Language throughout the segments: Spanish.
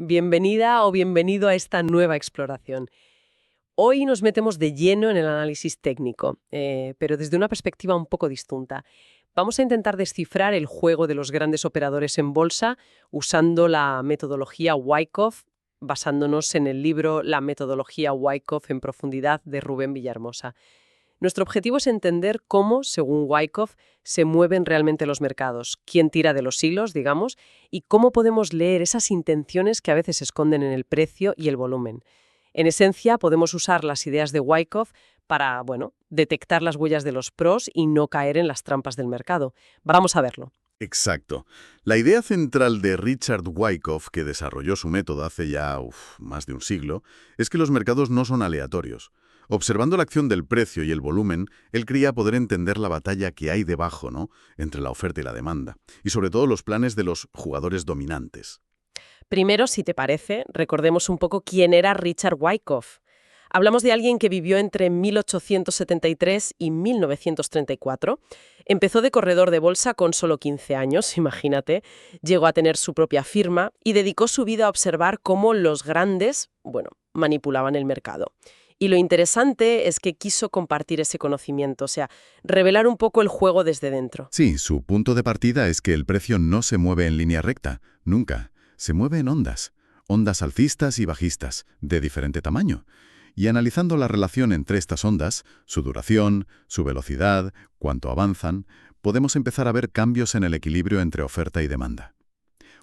Bienvenida o bienvenido a esta nueva exploración. Hoy nos metemos de lleno en el análisis técnico, pero desde una perspectiva un poco distinta. Vamos a intentar descifrar el juego de los grandes operadores en bolsa usando la metodología Wyckoff, basándonos en el libro La metodología Wyckoff en profundidad de Rubén Villahermosa. Nuestro objetivo es entender cómo, según Wyckoff, se mueven realmente los mercados, quién tira de los hilos, digamos, y cómo podemos leer esas intenciones que a veces se esconden en el precio y el volumen. En esencia, podemos usar las ideas de Wyckoff para, detectar las huellas de los pros y no caer en las trampas del mercado. Vamos a verlo. Exacto. La idea central de Richard Wyckoff, que desarrolló su método hace ya más de un siglo, es que los mercados no son aleatorios. Observando la acción del precio y el volumen, él creía poder entender la batalla que hay debajo, ¿no?, entre la oferta y la demanda, y sobre todo los planes de los jugadores dominantes. Primero, si te parece, recordemos un poco quién era Richard Wyckoff. Hablamos de alguien que vivió entre 1873 y 1934. Empezó de corredor de bolsa con solo 15 años, imagínate. Llegó a tener su propia firma y dedicó su vida a observar cómo los grandes, manipulaban el mercado. Y lo interesante es que quiso compartir ese conocimiento, o sea, revelar un poco el juego desde dentro. Sí, su punto de partida es que el precio no se mueve en línea recta, nunca. Se mueve en ondas alcistas y bajistas, de diferente tamaño. Y analizando la relación entre estas ondas, su duración, su velocidad, cuánto avanzan, podemos empezar a ver cambios en el equilibrio entre oferta y demanda.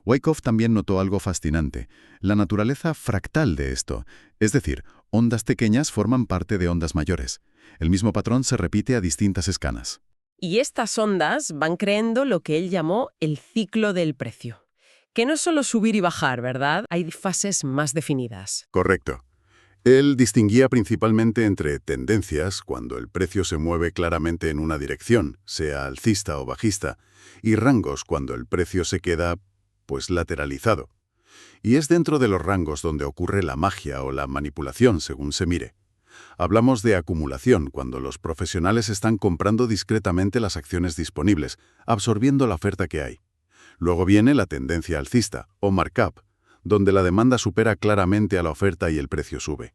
Wyckoff también notó algo fascinante, la naturaleza fractal de esto, es decir, ondas pequeñas forman parte de ondas mayores. El mismo patrón se repite a distintas escalas. Y estas ondas van creando lo que él llamó el ciclo del precio. Que no es solo subir y bajar, ¿verdad? Hay fases más definidas. Correcto. Él distinguía principalmente entre tendencias, cuando el precio se mueve claramente en una dirección, sea alcista o bajista, y rangos, cuando el precio se queda, lateralizado. Y es dentro de los rangos donde ocurre la magia o la manipulación, según se mire. Hablamos de acumulación, cuando los profesionales están comprando discretamente las acciones disponibles, absorbiendo la oferta que hay. Luego viene la tendencia alcista, o markup, donde la demanda supera claramente a la oferta y el precio sube.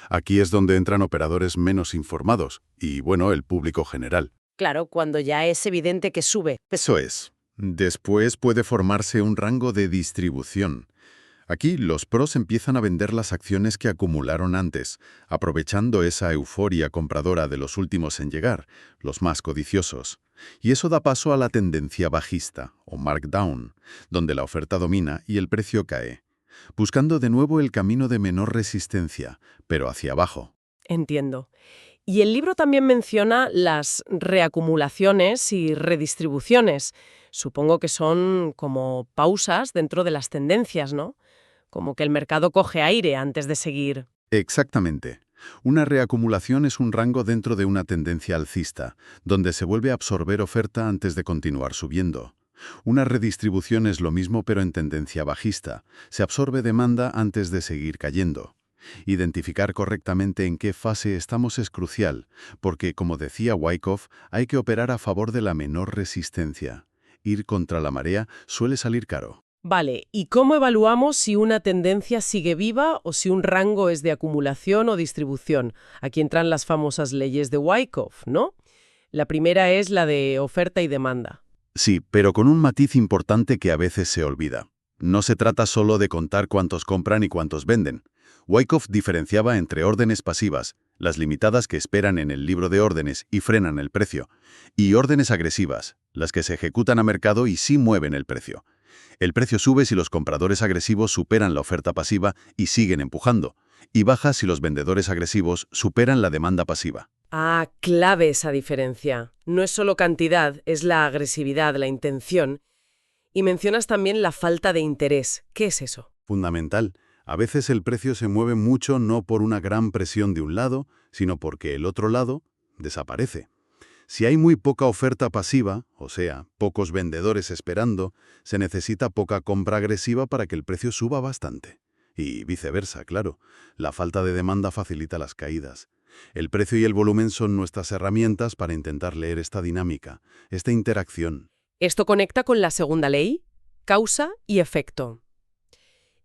Aquí es donde entran operadores menos informados y, el público general. Claro, cuando ya es evidente que sube. Eso es. Después puede formarse un rango de distribución. Aquí los pros empiezan a vender las acciones que acumularon antes, aprovechando esa euforia compradora de los últimos en llegar, los más codiciosos. Y eso da paso a la tendencia bajista, o markdown, donde la oferta domina y el precio cae, buscando de nuevo el camino de menor resistencia, pero hacia abajo. Entiendo. Y el libro también menciona las reacumulaciones y redistribuciones. Supongo que son como pausas dentro de las tendencias, ¿no? Como que el mercado coge aire antes de seguir. Exactamente. Una reacumulación es un rango dentro de una tendencia alcista, donde se vuelve a absorber oferta antes de continuar subiendo. Una redistribución es lo mismo pero en tendencia bajista. Se absorbe demanda antes de seguir cayendo. Identificar correctamente en qué fase estamos es crucial, porque, como decía Wyckoff, hay que operar a favor de la menor resistencia. Ir contra la marea suele salir caro. Vale, ¿y cómo evaluamos si una tendencia sigue viva o si un rango es de acumulación o distribución? Aquí entran las famosas leyes de Wyckoff, ¿no? La primera es la de oferta y demanda. Sí, pero con un matiz importante que a veces se olvida. No se trata solo de contar cuántos compran y cuántos venden. Wyckoff diferenciaba entre órdenes pasivas, las limitadas que esperan en el libro de órdenes y frenan el precio, y órdenes agresivas, las que se ejecutan a mercado y sí mueven el precio. El precio sube si los compradores agresivos superan la oferta pasiva y siguen empujando, y baja si los vendedores agresivos superan la demanda pasiva. Ah, clave esa diferencia. No es solo cantidad, es la agresividad, la intención. Y mencionas también la falta de interés. ¿Qué es eso? Fundamental. A veces el precio se mueve mucho no por una gran presión de un lado, sino porque el otro lado desaparece. Si hay muy poca oferta pasiva, o sea, pocos vendedores esperando, se necesita poca compra agresiva para que el precio suba bastante. Y viceversa, claro. La falta de demanda facilita las caídas. El precio y el volumen son nuestras herramientas para intentar leer esta dinámica, esta interacción. Esto conecta con la segunda ley, causa y efecto.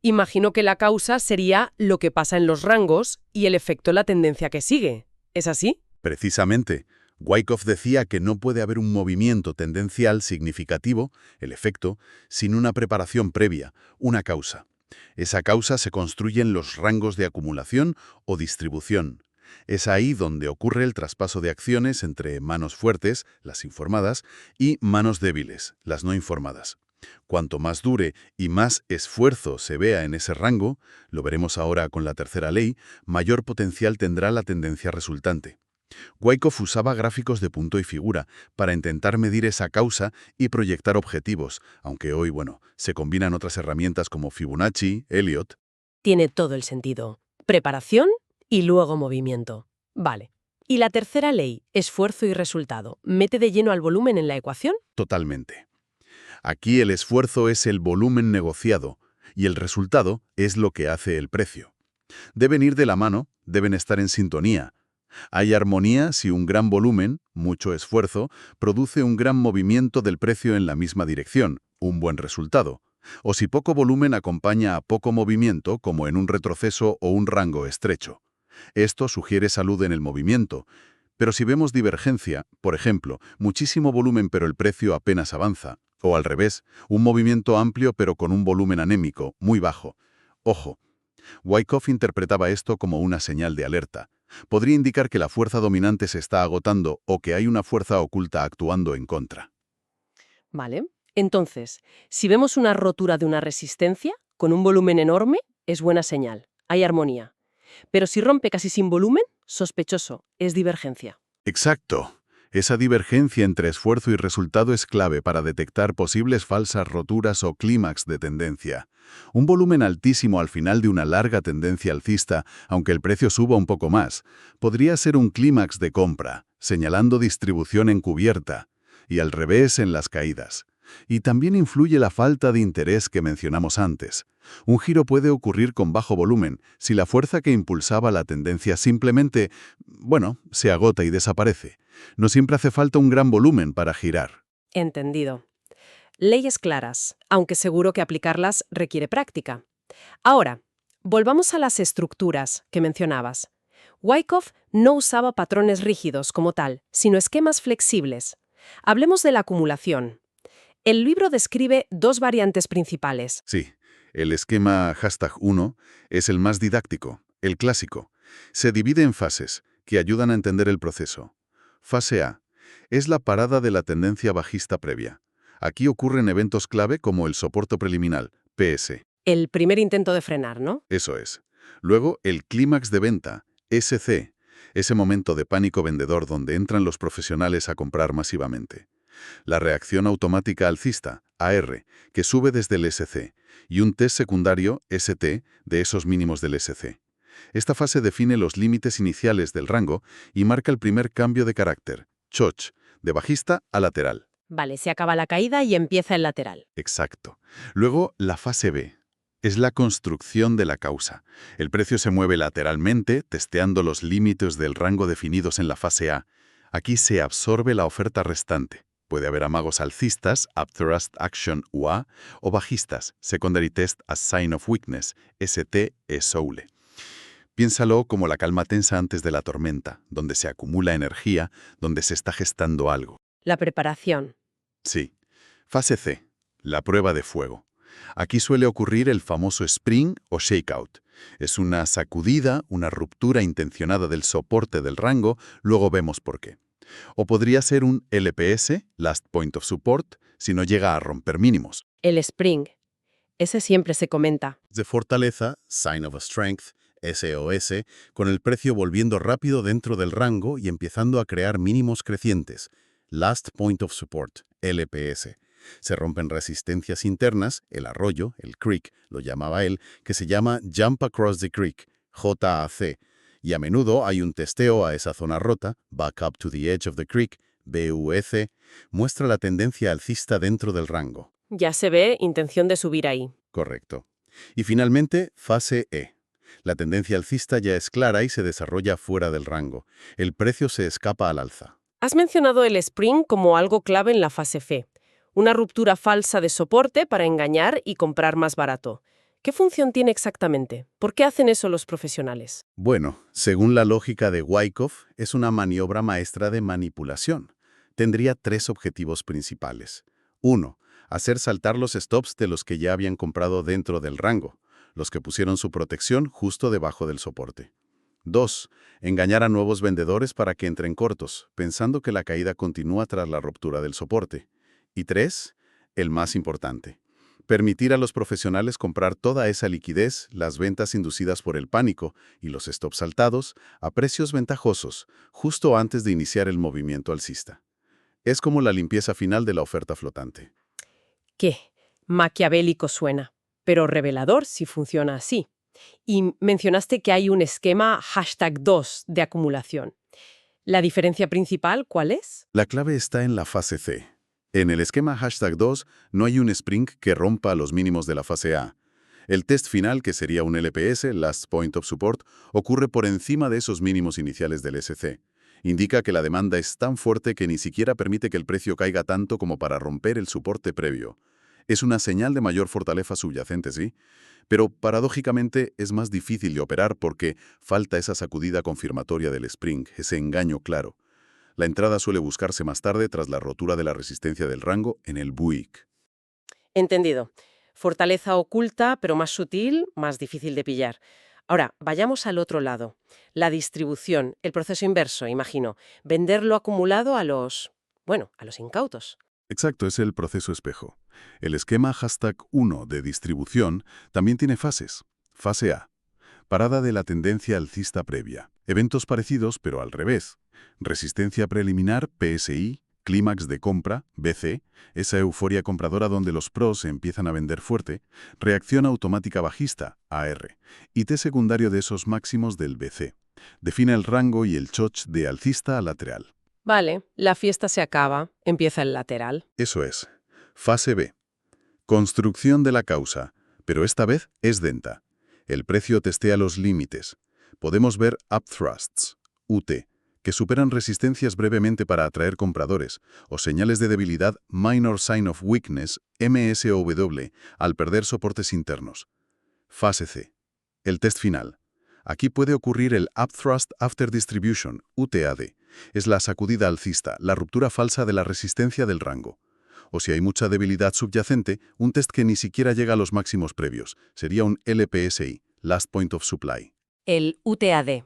Imagino que la causa sería lo que pasa en los rangos y el efecto la tendencia que sigue. ¿Es así? Precisamente, Wyckoff decía que no puede haber un movimiento tendencial significativo, el efecto, sin una preparación previa, una causa. Esa causa se construye en los rangos de acumulación o distribución. Es ahí donde ocurre el traspaso de acciones entre manos fuertes, las informadas, y manos débiles, las no informadas. Cuanto más dure y más esfuerzo se vea en ese rango, lo veremos ahora con la tercera ley, mayor potencial tendrá la tendencia resultante. Wyckoff usaba gráficos de punto y figura para intentar medir esa causa y proyectar objetivos, aunque hoy, se combinan otras herramientas como Fibonacci, Elliott. Tiene todo el sentido. Preparación y luego movimiento. Vale. ¿Y la tercera ley, esfuerzo y resultado, mete de lleno al volumen en la ecuación? Totalmente. Aquí el esfuerzo es el volumen negociado y el resultado es lo que hace el precio. Deben ir de la mano, deben estar en sintonía. Hay armonía si un gran volumen, mucho esfuerzo, produce un gran movimiento del precio en la misma dirección, un buen resultado. O si poco volumen acompaña a poco movimiento, como en un retroceso o un rango estrecho. Esto sugiere salud en el movimiento. Pero si vemos divergencia, por ejemplo, muchísimo volumen pero el precio apenas avanza, o al revés, un movimiento amplio pero con un volumen anémico, muy bajo. Ojo, Wyckoff interpretaba esto como una señal de alerta. Podría indicar que la fuerza dominante se está agotando o que hay una fuerza oculta actuando en contra. Vale. Entonces, si vemos una rotura de una resistencia, con un volumen enorme, es buena señal. Hay armonía. Pero si rompe casi sin volumen, sospechoso, es divergencia. Exacto. Esa divergencia entre esfuerzo y resultado es clave para detectar posibles falsas roturas o clímax de tendencia. Un volumen altísimo al final de una larga tendencia alcista, aunque el precio suba un poco más, podría ser un clímax de compra, señalando distribución encubierta, y al revés en las caídas. Y también influye la falta de interés que mencionamos antes. Un giro puede ocurrir con bajo volumen si la fuerza que impulsaba la tendencia simplemente, se agota y desaparece. No siempre hace falta un gran volumen para girar. Entendido. Leyes claras, aunque seguro que aplicarlas requiere práctica. Ahora, volvamos a las estructuras que mencionabas. Wyckoff no usaba patrones rígidos como tal, sino esquemas flexibles. Hablemos de la acumulación. El libro describe dos variantes principales. Sí, el esquema #1 es el más didáctico, el clásico. Se divide en fases, que ayudan a entender el proceso. Fase A es la parada de la tendencia bajista previa. Aquí ocurren eventos clave como el soporte preliminar, PS. El primer intento de frenar, ¿no? Eso es. Luego, el clímax de venta, SC, ese momento de pánico vendedor donde entran los profesionales a comprar masivamente. La reacción automática alcista, AR, que sube desde el SC, y un test secundario, ST, de esos mínimos del SC. Esta fase define los límites iniciales del rango y marca el primer cambio de carácter, choch, de bajista a lateral. Vale, se acaba la caída y empieza el lateral. Exacto. Luego, la fase B. Es la construcción de la causa. El precio se mueve lateralmente, testeando los límites del rango definidos en la fase A. Aquí se absorbe la oferta restante. Puede haber amagos alcistas, Upthrust Action UA, o bajistas, Secondary Test as Sign of Weakness, ST Soule. Piénsalo como la calma tensa antes de la tormenta, donde se acumula energía, donde se está gestando algo. La preparación. Sí. Fase C. La prueba de fuego. Aquí suele ocurrir el famoso spring o shakeout. Es una sacudida, una ruptura intencionada del soporte del rango, luego vemos por qué. O podría ser un LPS, Last Point of Support, si no llega a romper mínimos. El spring. Ese siempre se comenta. De fortaleza, Sign of a Strength, SOS, con el precio volviendo rápido dentro del rango y empezando a crear mínimos crecientes. Last Point of Support, LPS. Se rompen resistencias internas, el arroyo, el creek, lo llamaba él, que se llama Jump Across the Creek, JAC. Y a menudo hay un testeo a esa zona rota, Back Up to the Edge of the Creek, BUEC, muestra la tendencia alcista dentro del rango. Ya se ve intención de subir ahí. Correcto. Y finalmente, fase E. La tendencia alcista ya es clara y se desarrolla fuera del rango. El precio se escapa al alza. Has mencionado el spring como algo clave en la fase F. Una ruptura falsa de soporte para engañar y comprar más barato. ¿Qué función tiene exactamente? ¿Por qué hacen eso los profesionales? Bueno, según la lógica de Wyckoff, es una maniobra maestra de manipulación. Tendría tres objetivos principales. 1. Hacer saltar los stops de los que ya habían comprado dentro del rango, los que pusieron su protección justo debajo del soporte. 2. Engañar a nuevos vendedores para que entren cortos, pensando que la caída continúa tras la ruptura del soporte. Y 3. El más importante. Permitir a los profesionales comprar toda esa liquidez, las ventas inducidas por el pánico y los stops saltados, a precios ventajosos, justo antes de iniciar el movimiento alcista. Es como la limpieza final de la oferta flotante. ¿Qué? Maquiavélico suena, pero revelador si funciona así. Y mencionaste que hay un esquema #2 de acumulación. ¿La diferencia principal cuál es? La clave está en la fase C. En el esquema #2 no hay un spring que rompa los mínimos de la fase A. El test final, que sería un LPS, Last Point of Support, ocurre por encima de esos mínimos iniciales del SC. Indica que la demanda es tan fuerte que ni siquiera permite que el precio caiga tanto como para romper el soporte previo. Es una señal de mayor fortaleza subyacente, ¿sí? Pero paradójicamente es más difícil de operar porque falta esa sacudida confirmatoria del spring, ese engaño claro. La entrada suele buscarse más tarde tras la rotura de la resistencia del rango en el Buick. Entendido. Fortaleza oculta, pero más sutil, más difícil de pillar. Ahora, vayamos al otro lado. La distribución, el proceso inverso, imagino. Vender lo acumulado a los incautos. Exacto, es el proceso espejo. El esquema #1 de distribución también tiene fases. Fase A. Parada de la tendencia alcista previa. Eventos parecidos, pero al revés. Resistencia preliminar, PSI. Clímax de compra, BC, esa euforia compradora donde los pros empiezan a vender fuerte, reacción automática bajista, AR, y T secundario de esos máximos del BC. Define el rango y el choch de alcista a lateral. Vale, la fiesta se acaba, empieza el lateral. Eso es. Fase B. Construcción de la causa, pero esta vez es lenta. El precio testea los límites. Podemos ver upthrusts, UT, que superan resistencias brevemente para atraer compradores, o señales de debilidad Minor Sign of Weakness, MSOW, al perder soportes internos. Fase C. El test final. Aquí puede ocurrir el Upthrust After Distribution, UTAD. Es la sacudida alcista, la ruptura falsa de la resistencia del rango. O si hay mucha debilidad subyacente, un test que ni siquiera llega a los máximos previos. Sería un LPSI, Last Point of Supply. El UTAD.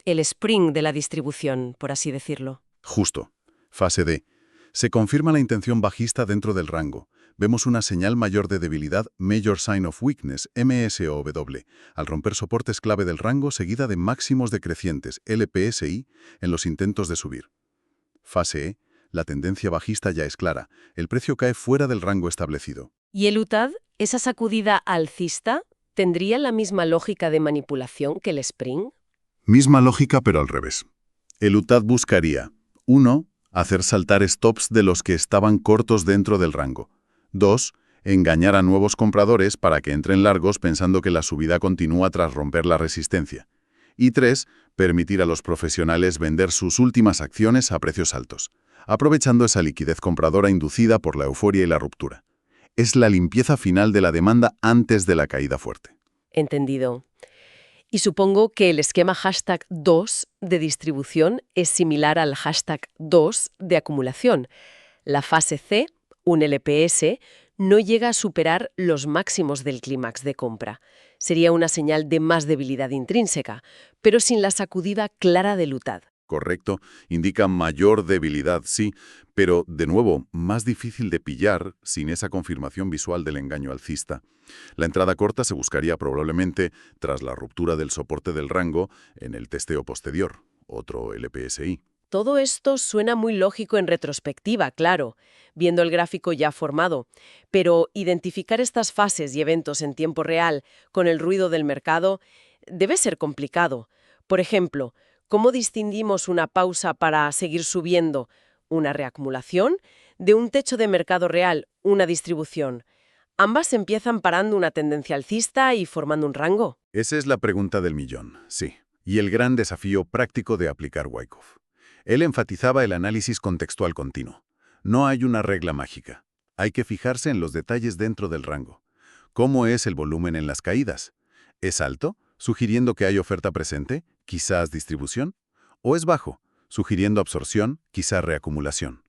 El spring de la distribución, por así decirlo. Justo. Fase D. Se confirma la intención bajista dentro del rango. Vemos una señal mayor de debilidad, Major Sign of Weakness, MSOW, al romper soportes clave del rango seguida de máximos decrecientes, LPSI, en los intentos de subir. Fase E. La tendencia bajista ya es clara. El precio cae fuera del rango establecido. ¿Y el UTAD, esa sacudida alcista, tendría la misma lógica de manipulación que el spring? Misma lógica, pero al revés. El UTAD buscaría 1. Hacer saltar stops de los que estaban cortos dentro del rango. 2. Engañar a nuevos compradores para que entren largos pensando que la subida continúa tras romper la resistencia. Y 3. Permitir a los profesionales vender sus últimas acciones a precios altos, aprovechando esa liquidez compradora inducida por la euforia y la ruptura. Es la limpieza final de la demanda antes de la caída fuerte. Entendido. Y supongo que el esquema #2 de distribución es similar al #2 de acumulación. La fase C, un LPS, no llega a superar los máximos del clímax de compra. Sería una señal de más debilidad intrínseca, pero sin la sacudida clara del UTAD. Correcto, indica mayor debilidad, sí, pero, de nuevo, más difícil de pillar sin esa confirmación visual del engaño alcista. La entrada corta se buscaría probablemente tras la ruptura del soporte del rango en el testeo posterior, otro LPSI. Todo esto suena muy lógico en retrospectiva, claro, viendo el gráfico ya formado, pero identificar estas fases y eventos en tiempo real con el ruido del mercado debe ser complicado. Por ejemplo, ¿cómo distinguimos una pausa para seguir subiendo, una reacumulación, de un techo de mercado real, una distribución? Ambas empiezan parando una tendencia alcista y formando un rango. Esa es la pregunta del millón, sí, y el gran desafío práctico de aplicar Wyckoff. Él enfatizaba el análisis contextual continuo. No hay una regla mágica. Hay que fijarse en los detalles dentro del rango. ¿Cómo es el volumen en las caídas? ¿Es alto, sugiriendo que hay oferta presente, quizás distribución? ¿O es bajo, sugiriendo absorción, quizás reacumulación?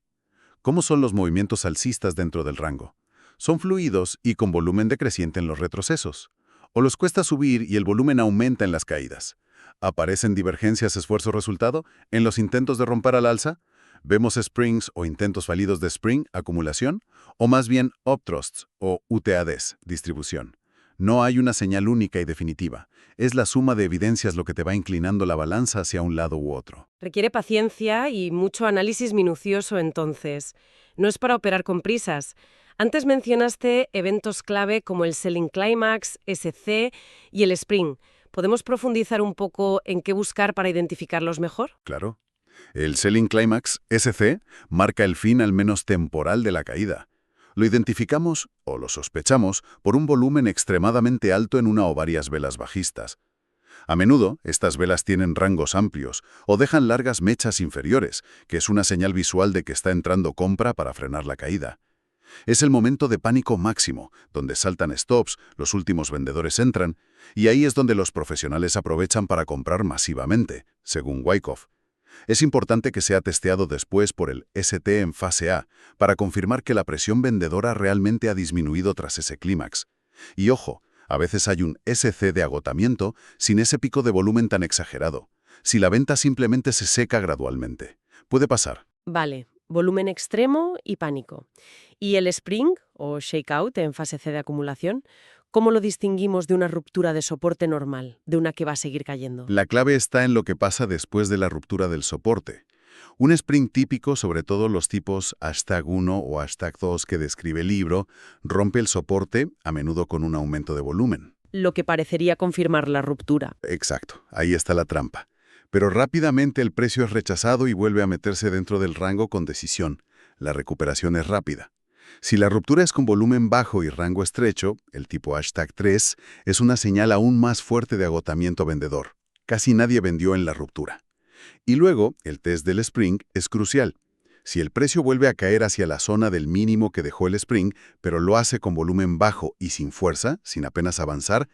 ¿Cómo son los movimientos alcistas dentro del rango? ¿Son fluidos y con volumen decreciente en los retrocesos? ¿O los cuesta subir y el volumen aumenta en las caídas? ¿Aparecen divergencias esfuerzo-resultado en los intentos de romper al alza? ¿Vemos springs o intentos fallidos de spring, acumulación? ¿O más bien upthrusts o UTADs, distribución? No hay una señal única y definitiva. Es la suma de evidencias lo que te va inclinando la balanza hacia un lado u otro. Requiere paciencia y mucho análisis minucioso entonces. No es para operar con prisas. Antes mencionaste eventos clave como el Selling Climax, SC y el Spring. ¿Podemos profundizar un poco en qué buscar para identificarlos mejor? Claro. El Selling Climax, SC, marca el fin al menos temporal de la caída. Lo identificamos, o lo sospechamos, por un volumen extremadamente alto en una o varias velas bajistas. A menudo, estas velas tienen rangos amplios o dejan largas mechas inferiores, que es una señal visual de que está entrando compra para frenar la caída. Es el momento de pánico máximo, donde saltan stops, los últimos vendedores entran, y ahí es donde los profesionales aprovechan para comprar masivamente, según Wyckoff. Es importante que sea testeado después por el ST en fase A, para confirmar que la presión vendedora realmente ha disminuido tras ese clímax. Y ojo, a veces hay un SC de agotamiento sin ese pico de volumen tan exagerado, si la venta simplemente se seca gradualmente. Puede pasar. Vale, volumen extremo y pánico. ¿Y el Spring o Shakeout en fase C de acumulación? ¿Cómo lo distinguimos de una ruptura de soporte normal, de una que va a seguir cayendo? La clave está en lo que pasa después de la ruptura del soporte. Un sprint típico, sobre todo los tipos #1 o #2 que describe el libro, rompe el soporte, a menudo con un aumento de volumen. Lo que parecería confirmar la ruptura. Exacto, ahí está la trampa. Pero rápidamente el precio es rechazado y vuelve a meterse dentro del rango con decisión. La recuperación es rápida. Si la ruptura es con volumen bajo y rango estrecho, el tipo #3, es una señal aún más fuerte de agotamiento vendedor. Casi nadie vendió en la ruptura. Y luego, el test del Spring es crucial. Si el precio vuelve a caer hacia la zona del mínimo que dejó el Spring, pero lo hace con volumen bajo y sin fuerza, sin apenas avanzar,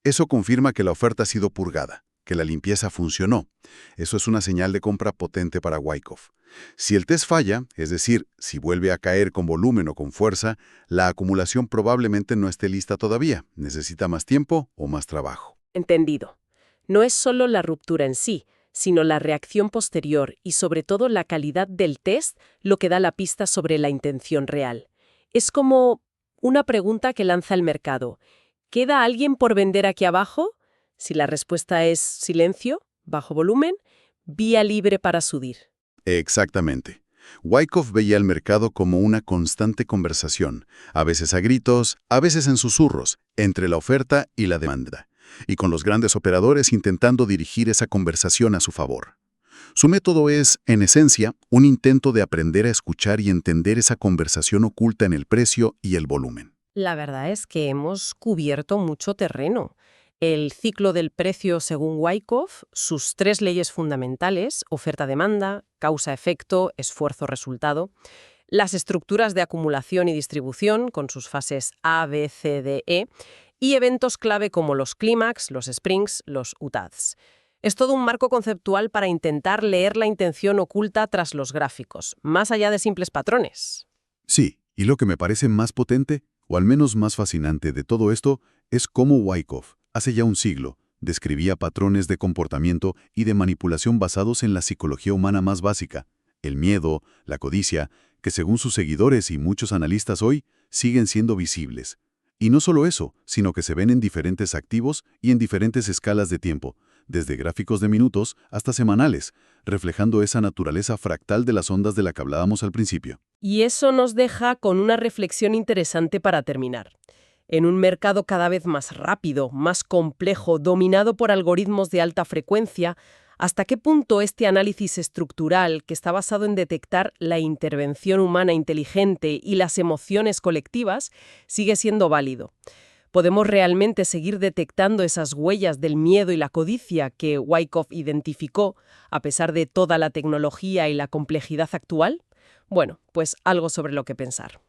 eso confirma que la oferta ha sido purgada, que la limpieza funcionó. Eso es una señal de compra potente para Wyckoff. Si el test falla, es decir, si vuelve a caer con volumen o con fuerza, la acumulación probablemente no esté lista todavía. Necesita más tiempo o más trabajo. Entendido. No es solo la ruptura en sí, sino la reacción posterior y sobre todo la calidad del test lo que da la pista sobre la intención real. Es como una pregunta que lanza el mercado. ¿Queda alguien por vender aquí abajo? Si la respuesta es silencio, bajo volumen, vía libre para subir. Exactamente. Wyckoff veía el mercado como una constante conversación, a veces a gritos, a veces en susurros, entre la oferta y la demanda, y con los grandes operadores intentando dirigir esa conversación a su favor. Su método es, en esencia, un intento de aprender a escuchar y entender esa conversación oculta en el precio y el volumen. La verdad es que hemos cubierto mucho terreno. El ciclo del precio según Wyckoff, sus 3 leyes fundamentales, oferta-demanda, causa-efecto, esfuerzo-resultado, las estructuras de acumulación y distribución con sus fases A, B, C, D, E, y eventos clave como los clímax, los springs, los UTADs. Es todo un marco conceptual para intentar leer la intención oculta tras los gráficos, más allá de simples patrones. Sí, y lo que me parece más potente, o al menos más fascinante de todo esto, es cómo Wyckoff, hace ya un siglo, describía patrones de comportamiento y de manipulación basados en la psicología humana más básica, el miedo, la codicia, que según sus seguidores y muchos analistas hoy, siguen siendo visibles. Y no solo eso, sino que se ven en diferentes activos y en diferentes escalas de tiempo, desde gráficos de minutos hasta semanales, reflejando esa naturaleza fractal de las ondas de la que hablábamos al principio. Y eso nos deja con una reflexión interesante para terminar. En un mercado cada vez más rápido, más complejo, dominado por algoritmos de alta frecuencia, ¿hasta qué punto este análisis estructural, que está basado en detectar la intervención humana inteligente y las emociones colectivas, sigue siendo válido? ¿Podemos realmente seguir detectando esas huellas del miedo y la codicia que Wyckoff identificó a pesar de toda la tecnología y la complejidad actual? Bueno, pues algo sobre lo que pensar.